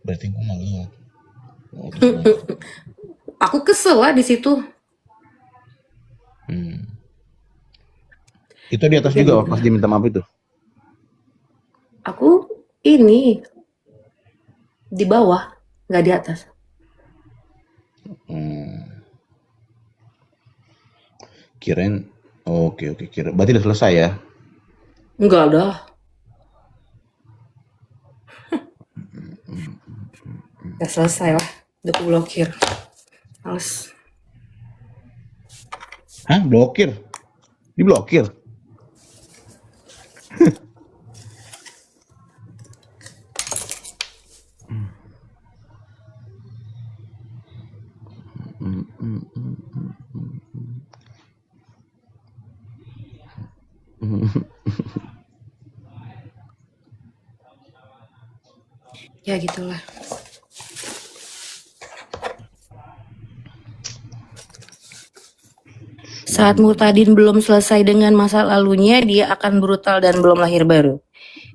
Berarti gue nggak lihat. Oh, terus naik. Aku kesel lah di situ. Itu di atas Ya juga pas gitu. dia minta maaf itu. Aku ini di bawah, nggak di atas. Kirain, oke oke kira. Berarti udah selesai ya? Enggak ada. Udah selesai lah. Udah aku blokir. Males. Hah? Blokir? Diblokir? Ya gitulah. Saat Murtadin belum selesai dengan masa lalunya, dia akan brutal dan belum lahir baru.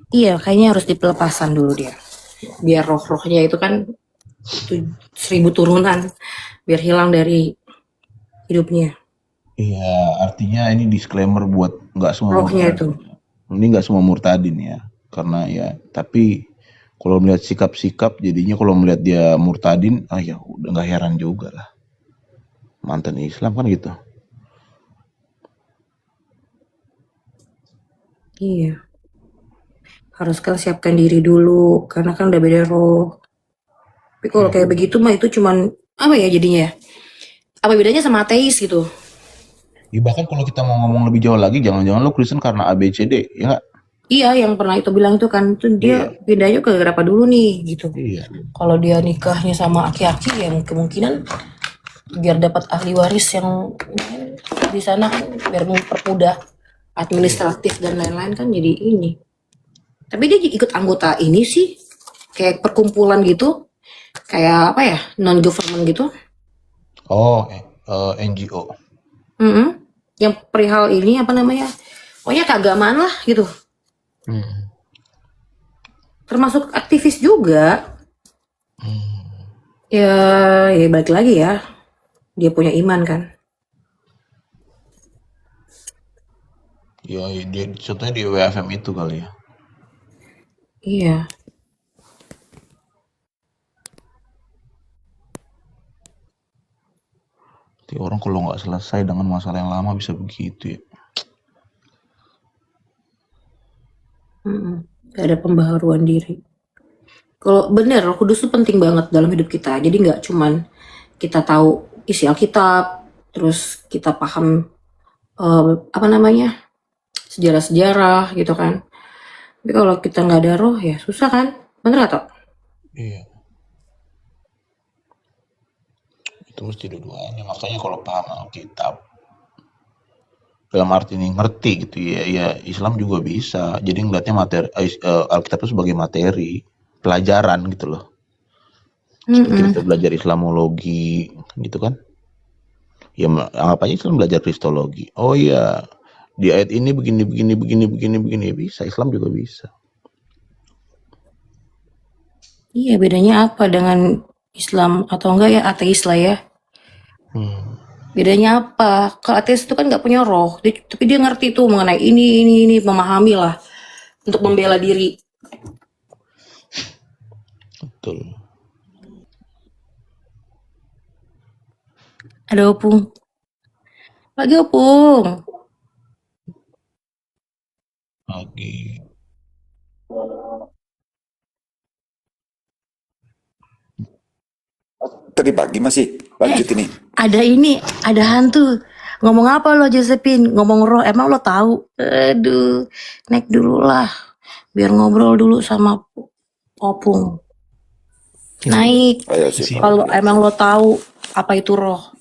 Iya, kayaknya harus dipelepasan dulu dia. Biar roh-rohnya itu kan 1000 turunan. Biar hilang dari hidupnya. Iya, artinya ini disclaimer buat nggak semua Rohnya itu. murtadin. Ini nggak semua murtadin ya, karena ya. Tapi kalau melihat sikap-sikap, jadinya kalau melihat dia murtadin, ya udah nggak heran juga lah. Mantan Islam kan gitu. Iya. Harus kan siapkan diri dulu. Karena kan udah beda roh. Tapi kalau kayak begitu mah itu cuman, apa ya jadinya ya? Apa bedanya sama ateis gitu? Ya, bahkan kalau kita mau ngomong lebih jauh lagi, jangan-jangan lo Kristen karena A B C D, ya nggak? Iya, yang pernah itu bilang itu kan, tuh dia Iya, pindahnya ke apa dulu nih gitu. iya. Kalau dia nikahnya sama aki-aki yang kemungkinan biar dapat ahli waris yang di sana kan biar mempermudah administratif dan lain-lain kan jadi ini. Tapi dia ikut anggota ini sih kayak perkumpulan gitu, kayak apa ya, non government gitu. Oh, NGO. Mm-mm. Yang perihal ini apa namanya? Pokoknya keagamaan lah gitu. Hmm. Termasuk aktivis juga. Ya, ya balik lagi ya. Dia punya iman kan. Ya, dia contohnya di WFM itu kali ya. Iya. Jadi orang kalau nggak selesai dengan masalah yang lama bisa begitu ya. Gak ada pembaharuan diri. Kalau bener, Roh Kudus itu penting banget dalam hidup kita. Jadi nggak cuman kita tahu isi Alkitab, terus kita paham apa namanya sejarah-sejarah gitu kan. Tapi kalau kita nggak ada roh ya susah kan, bener atau? Iya, itu mesti dua-duanya. Makanya kalau paham Alkitab, dalam arti ini ngerti gitu ya, ya Islam juga bisa. Jadi ngeliatnya materi Alkitab itu sebagai materi pelajaran gitu loh. Seperti kita belajar Islamologi gitu kan. Ya anggap aja Islam belajar Kristologi. Oh iya, di ayat ini begini begini begini begini begini bisa. Islam juga bisa. Iya, bedanya apa dengan Islam atau enggak ya ateis lah ya. Bedanya apa? Kalau ateis itu kan nggak punya roh, tapi dia ngerti tuh mengenai ini, memahami lah untuk membela diri. Betul. Ada opung. Lagi opung. Oke. Tadi pagi masih lanjut ini. Ada ini, ada hantu. Ngomong apa lo Josephine? Ngomong roh, emang lo tahu? Aduh, naik dulu lah. Biar ngobrol dulu sama opung. Naik. Ayo sih. Kalau emang lo tahu apa itu roh.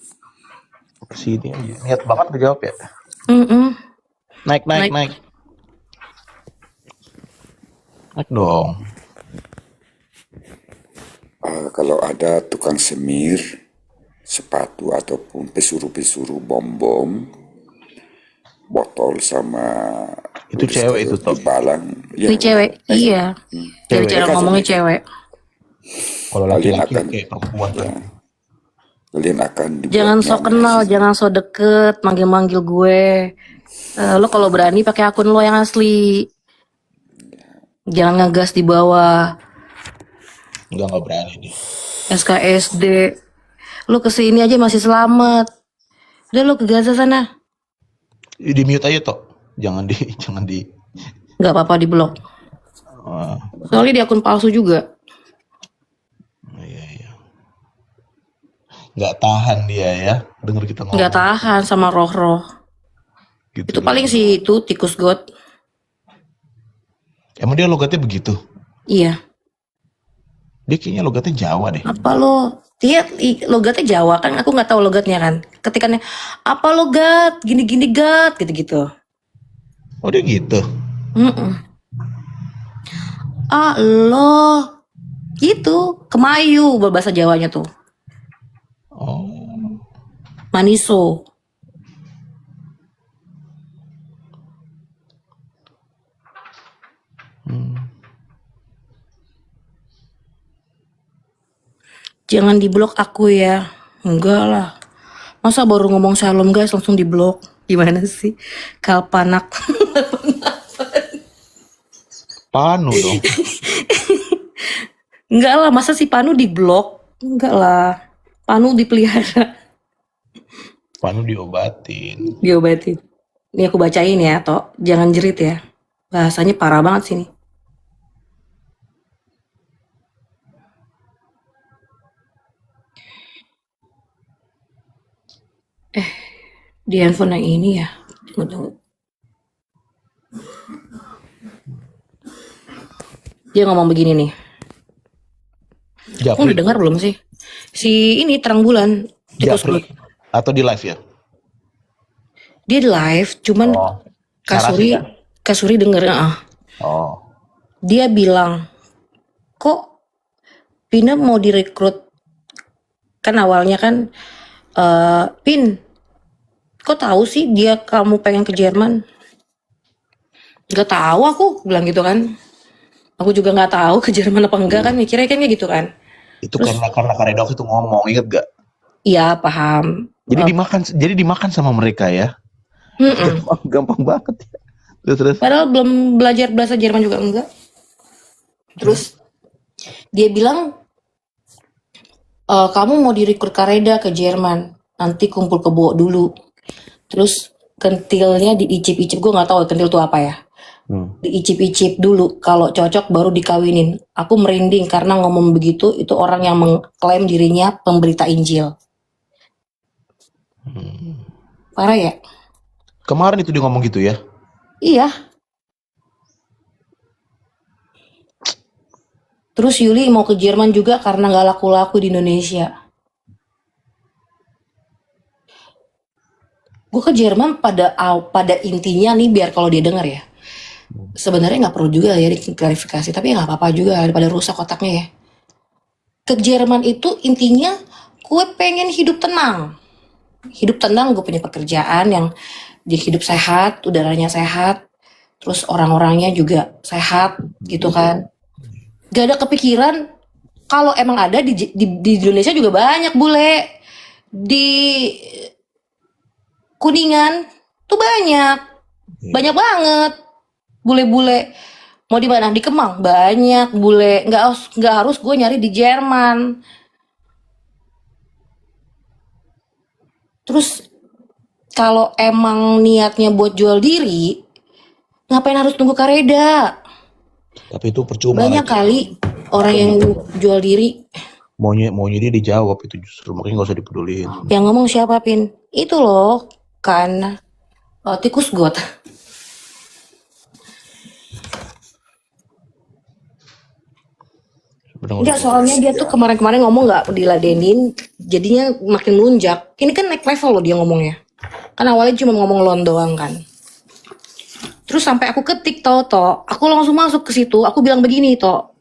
Kesini aja. Niat banget ngejawab ya. Naik, naik, Naik. naik. Naik dong. Kalau ada tukang semir sepatu ataupun pesuru-pesuru bom-bom, botol sama Itu cewek itu, Top. balang. Ini cewek, iya. Dari Cewek. cara ngomongnya cewek. Kalau Kalian laki-laki akan kayak perempuan ya, kan. kalian akan Jangan dibuat so nyaman di kenal, situ. jangan so deket, manggil-manggil gue. Lo kalau berani pakai akun lo yang asli, jangan ngegas di bawah Enggak berani dia. SKSD. Lo kesini aja masih selamat. Udah lo ke Gaza sana, Di mute aja toh. Jangan di jangan di nggak apa-apa di blok. ah, Soalnya di akun palsu juga, iya iya. Nggak tahan dia ya denger kita nggak ngomong tahan sama roh-roh. gitu Itu paling doang. sih itu tikus got. Emang dia logatnya begitu? Iya. Dia kayaknya logatnya Jawa deh. Apa lo? Dia logatnya Jawa kan, aku nggak tahu logatnya kan. Ketikannya apa logat, gini-gini gat, gitu-gitu. Oh dia gitu. Mm-mm. Ah lo, gitu, kemayu berbahasa Jawanya tuh, Oh. maniso. Jangan diblok aku ya. Enggak lah. Masa baru ngomong shalom guys langsung diblok? Gimana sih? Kalpanak. Panu dong. Enggak lah, masa si Panu diblok? Enggak lah. Panu dipelihara, Panu diobatin. diobatin. Ini aku bacain ya, Tok. Jangan jerit ya. Bahasanya parah banget sini. Di handphone yang ini ya. Tunggu. Dia ngomong begini nih. Kamu Japri. udah dengar belum sih? Si ini terang bulan. Tikus Japri. Got. Atau di live ya? Dia di live, cuman Oh. Kasuri, Sarasi kan? Kasuri denger. Oh. Dia bilang, kok Pina mau direkrut? Kan awalnya kan, Pin, kok tahu sih dia kamu pengen ke Jerman? Gak tahu aku, bilang gitu kan. Aku juga nggak tahu ke Jerman apa enggak kan, mikirnya kan kayak gitu kan. Itu Terus, karena Karedok itu ngomong, inget gak? iya paham. Jadi dimakan sama mereka ya. Mm-mm. Gampang banget ya. Terus. Padahal belum belajar bahasa Jerman juga enggak. Terus dia bilang, kamu mau direkrut Kareda ke Jerman, nanti kumpul kebo dulu. Terus kentilnya diicip-icip, gue nggak tahu kentil itu apa ya. Diicip-icip dulu, kalau cocok baru dikawinin. Aku merinding karena ngomong begitu, itu orang yang mengklaim dirinya pemberita Injil. Parah ya? Kemarin itu dia ngomong gitu ya. Iya. Terus Yuli mau ke Jerman juga karena nggak laku-laku di Indonesia. Gue ke Jerman pada intinya nih, biar kalau dia dengar ya. Sebenarnya nggak perlu juga ya diklarifikasi, tapi ya nggak apa-apa juga daripada rusak otaknya ya. Ke Jerman itu intinya gue pengen hidup tenang. Hidup tenang, gue punya pekerjaan yang di hidup sehat, udaranya sehat, terus orang-orangnya juga sehat gitu kan. Gak ada kepikiran, kalau emang ada di Indonesia juga banyak bule. Di Kuningan tuh banyak banget bule-bule. Mau di mana? Di Kemang banyak bule. Nggak harus gue nyari di Jerman. Terus kalau emang niatnya buat jual diri, ngapain harus tunggu Kareda? Tapi itu percuma. Banyak kali orang yang jual diri. Maunya dia dijawab itu justru, makanya gak usah dipeduliin. Yang ngomong siapa, Pin? Itu loh kan, tikus got. Enggak, soalnya dia tuh kemarin-kemarin ngomong nggak diladenin, jadinya makin melunjak. Ini kan naik level loh dia ngomongnya. Kan awalnya cuma ngomong lon doang kan. Terus sampai aku ketik Toto, aku langsung masuk ke situ. Aku bilang begini Toto,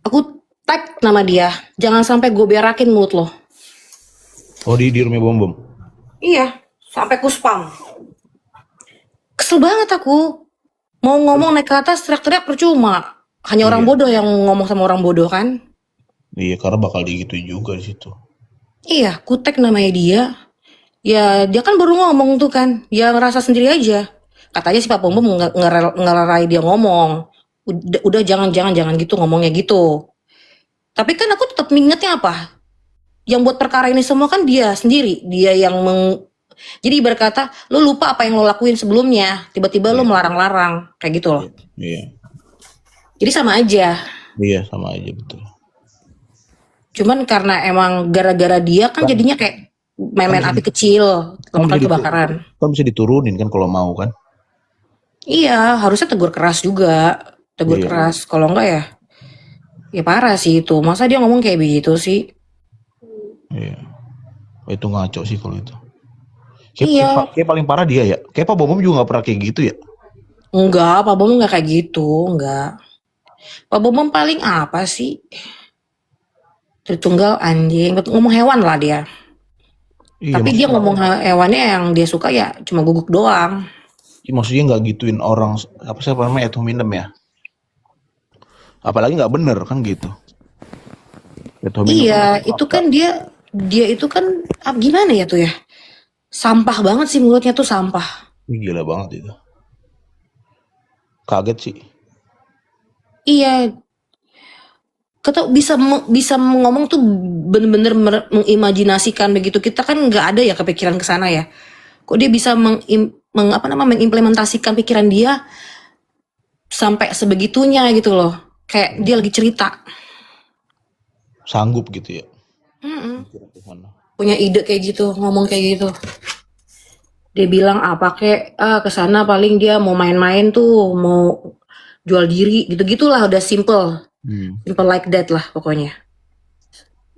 aku type nama dia, jangan sampai gue berakin mulut lo. Oh di rumah bom. Iya, sampai ku spam. Kesel banget aku. Mau ngomong naik ke atas teriak-teriak percuma. Hanya orang bodoh yang ngomong sama orang bodoh kan. Iya, karena bakal digituin juga di situ. Iya, Kutek namanya dia. Ya, dia kan baru ngomong tuh kan. Ya ngerasa sendiri aja. Katanya si Pak Bom Bom ngelerai dia ngomong. Udah jangan gitu ngomongnya gitu. Tapi kan aku tetap ingetnya apa? Yang buat perkara ini semua kan dia sendiri. Dia yang jadi berkata, lu lupa apa yang lo lakuin sebelumnya. Tiba-tiba lo Iya, melarang-larang. Kayak gitu loh. iya, Jadi sama aja. iya sama aja betul. Cuman karena emang gara-gara dia kan Kan, jadinya kayak kan main-main bisa, api kecil. kan bisa Lama-lama kebakaran. kan bisa diturunin kan kalau mau kan. Iya, harusnya tegur keras juga. Tegur Iya, keras. Kalau enggak ya parah sih itu. Masa dia ngomong kayak begitu sih? iya. Itu ngaco sih kalau itu. Iya. Kayak paling parah dia ya. Kayak Pak Bomom juga nggak pernah kayak gitu ya. Enggak, Pak Bomong enggak kayak gitu. Enggak. Pak Bomong paling apa sih? Tritunggal anjing. Ngomong hewan lah dia. Iya, Tapi dia ngomong hewannya yang dia suka ya cuma guguk doang. maksudnya nggak gituin orang apa sih namanya itu minum ya. Apalagi nggak bener kan gitu. Itu minum kan Iya, itu kan dia itu kan gimana ya tuh ya? Sampah banget sih mulutnya tuh sampah. gila banget itu. Kaget sih. Iya, kita bisa ngomong tuh bener-bener mengimajinasikan begitu. Kita kan nggak ada ya kepikiran ke sana ya. Kok dia bisa mengimplementasikan pikiran dia sampai sebegitunya gitu loh. Kayak dia lagi cerita. Sanggup gitu ya. Punya ide kayak gitu, ngomong kayak gitu. Dia bilang apa kek, kesana paling dia mau main-main tuh, mau jual diri gitu-gitulah, udah simple like that lah pokoknya.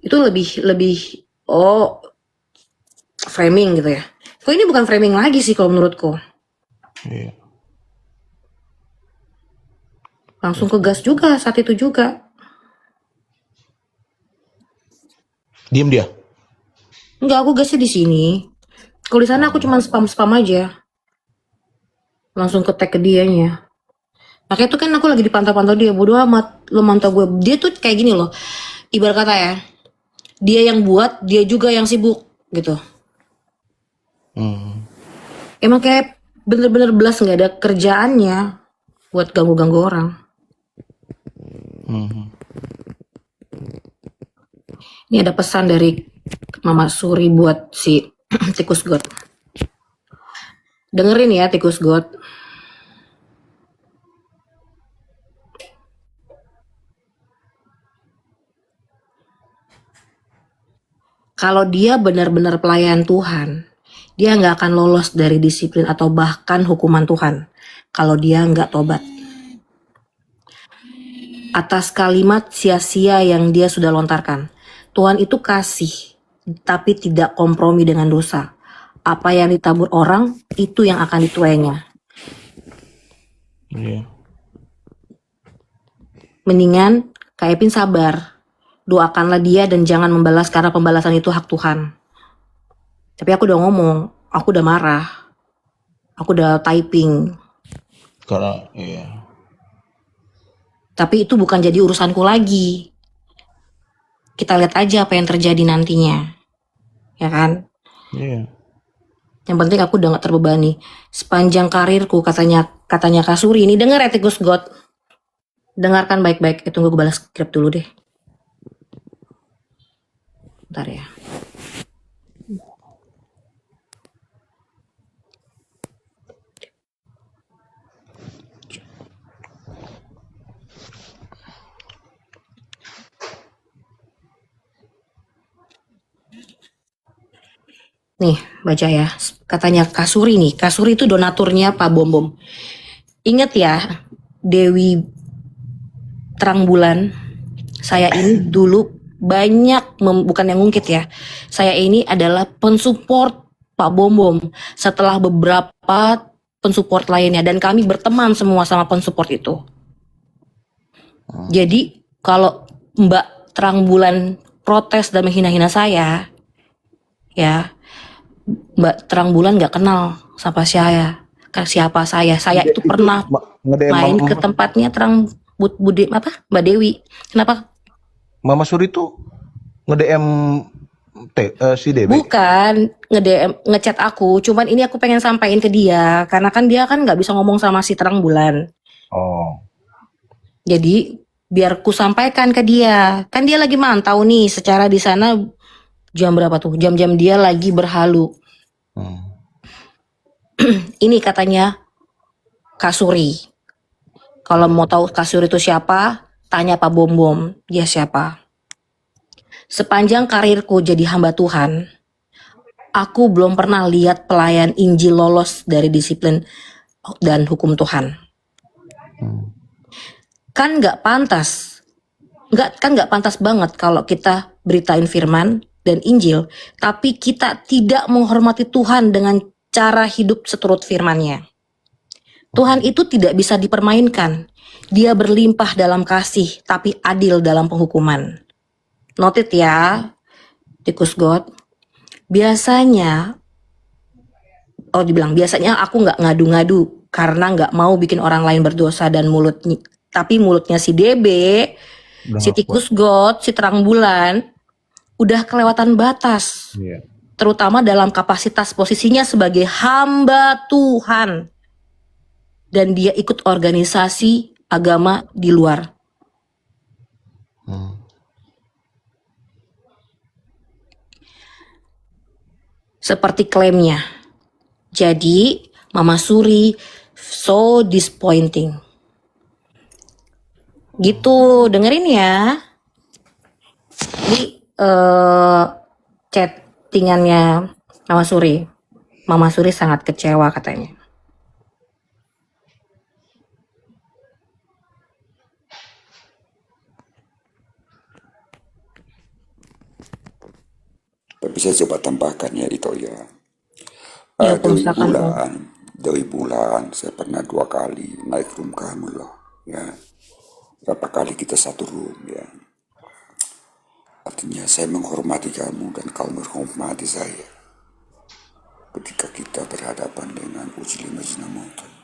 Itu lebih framing gitu ya. Kok ini bukan framing lagi sih kalau menurutku. Iya. Langsung ke gas juga saat itu juga. Diem dia. Enggak, aku gasnya di sini. Kalau di sana aku cuma spam aja. Langsung ke tag ke dianya. Makanya tuh kan aku lagi dipantau-pantau dia. Bodoh amat, lo mantau gue. Dia tuh kayak gini loh. Ibarat kata ya, dia yang buat, dia juga yang sibuk gitu. Emang kayak bener-bener belas nggak ada kerjaannya buat ganggu-ganggu orang. Ini ada pesan dari Mama Suri buat si Tikus God. Dengerin ya Tikus God. Kalau dia benar-benar pelayan Tuhan, dia nggak akan lolos dari disiplin atau bahkan hukuman Tuhan kalau dia nggak tobat. Atas kalimat sia-sia yang dia sudah lontarkan, Tuhan itu kasih, tapi tidak kompromi dengan dosa. Apa yang ditabur orang, itu yang akan dituainya. Iya. Mendingan Kak Epin sabar. Doakanlah dia dan jangan membalas karena pembalasan itu hak Tuhan. Tapi aku udah ngomong, aku udah marah. Aku udah typing. Karena iya. Tapi itu bukan jadi urusanku lagi. Kita lihat aja apa yang terjadi nantinya. Ya kan? Iya. Yang penting aku udah gak terbebani. Sepanjang karirku katanya Kak Suri ini, dengar ya Tikus God. Dengarkan baik-baik. Tunggu gue balas script dulu deh. Bentar ya. Nih, baca ya. Katanya Kak Suri nih. Kak Suri itu donaturnya Pak Bom Bom. Ingat ya, Dewi Terang Bulan. Saya ini dulu banyak, bukan yang ngungkit ya. Saya ini adalah pensupport Pak Bom Bom. Setelah beberapa pensupport lainnya. Dan kami berteman semua sama pensupport itu. Jadi, kalau Mbak Terang Bulan protes dan menghina-hina saya, ya, Mbak Terang Bulan gak kenal siapa saya. Saya itu pernah main ke tempatnya Terang Mbak Dewi. Kenapa? Mama Suri tuh nge-DM si DB. Bukan nge-DM, ngechat aku, cuman ini aku pengen sampaikan ke dia, karena kan dia kan nggak bisa ngomong sama si Terang Bulan. Oh. Jadi biar ku sampaikan ke dia, kan dia lagi mantau nih secara di sana jam berapa tuh? Jam-jam dia lagi berhalu. Ini katanya Kasuri. Kalau mau tahu Kasuri itu siapa, tanya Pak Bom Bom, dia siapa. Sepanjang karirku jadi hamba Tuhan, aku belum pernah lihat pelayan Injil lolos dari disiplin dan hukum Tuhan. Kan nggak pantas, nggak pantas banget kalau kita beritain firman dan Injil, tapi kita tidak menghormati Tuhan dengan cara hidup seturut firman-Nya. Tuhan itu tidak bisa dipermainkan. Dia berlimpah dalam kasih, tapi adil dalam penghukuman. Noted ya, tikus God. Biasanya aku nggak ngadu-ngadu karena nggak mau bikin orang lain berdosa dan mulutnya si DB, si tikus God, si Terang Bulan udah kelewatan batas. Iya. Terutama dalam kapasitas posisinya sebagai hamba Tuhan. Dan dia ikut organisasi agama di luar. Seperti klaimnya. Jadi Mama Suri so disappointing. Gitu, dengerin ya. Ini chattingannya Mama Suri. Mama Suri sangat kecewa katanya. Tapi saya coba tambahkan ya itu ya. Ya, Dari bulan saya pernah 2 kali naik room kamu loh ya. Berapa kali kita satu room ya. Artinya saya menghormati kamu dan kamu menghormati saya. Ketika kita berhadapan dengan uji lima maut.